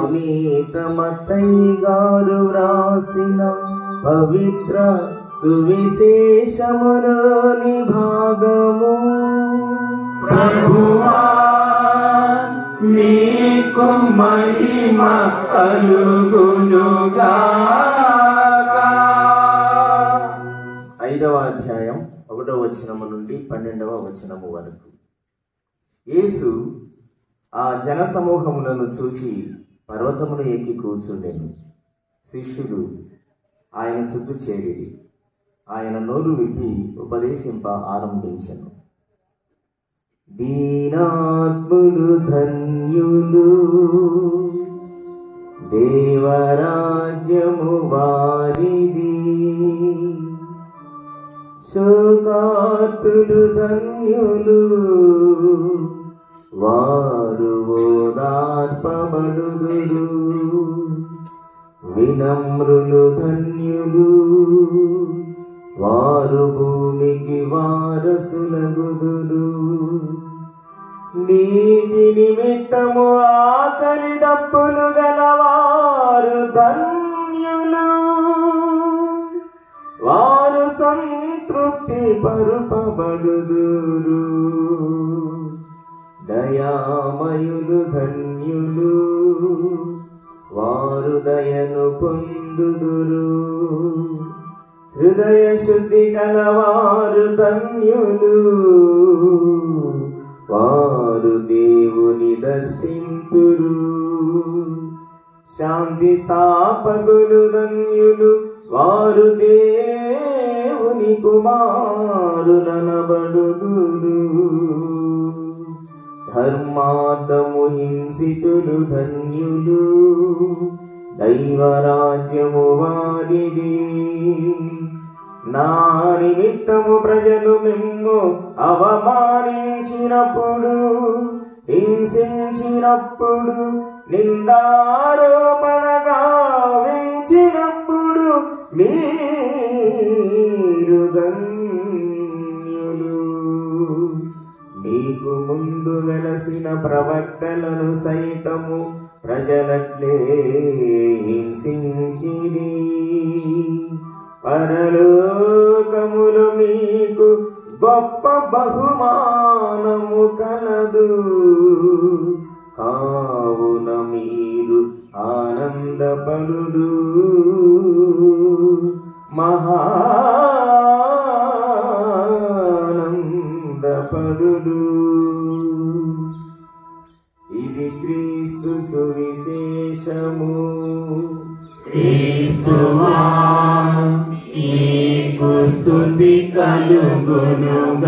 పునీత మత్తయి గారు వ్రాసిన పవిత్ర సువిశేషములోని భాగము. ప్రభువా నీకు మహిమ కలుగునుగాక. 5వ అధ్యాయం 1వ వచనము నుండి 12వ వచనము వరకు. యేసు ఆ జన సమూహములను చూచి పర్వతమును ఎక్కి కూర్చుండెను. శిష్యులు ఆయన చుట్టూ చేరిరి. ఆయన నోరు విప్పి ఉపదేశింప ఆరంభించెను. దీనాత్ములు ధన్యులు, దేవరాజ్యము వారిది. శోకార్తులు ధన్యులు, వారు ఓదార్పబడుదురు. వినమ్రులు ధన్యులు, వారు భూమికి వారసులగుదురు. నీతి నిమిత్తము ఆకలి దప్పులు గలవారు ధన్యులు, వారు సంతృప్తి పరుపబడుదురు. దయామయులు ధన్యులు, వారు దయను పొందుదురు. హృదయ శుద్ధి కలవారు ధన్యులు, వారు దేవుని దర్శింతురు. శాంతి స్థాపకులు ధన్యులు, వారు దేవుని కుమారులనబడుదురు. ధర్మార్థము హింసితులు ధన్యులు, దైవరాజ్యము వారిది. నా నిమిత్తము ప్రజలు మిమ్ము అవమానించినప్పుడు, హింసించినప్పుడు, నిందారోపణగా వించినప్పుడు మీరు ధన్యులు. మీకు ముందు వెలసిన ప్రవక్తలను సైతము ప్రజలట్లే హింసించిరి. పరలోకములు మీకు గొప్ప బహుమానము కలదు. కావున మీరు ఆనందపడుడు, మహానందపడుడు. ఇది క్రీస్తు సువిశేషము. క్రీస్తువా నీకు స్తుతి కలుగునుగాక.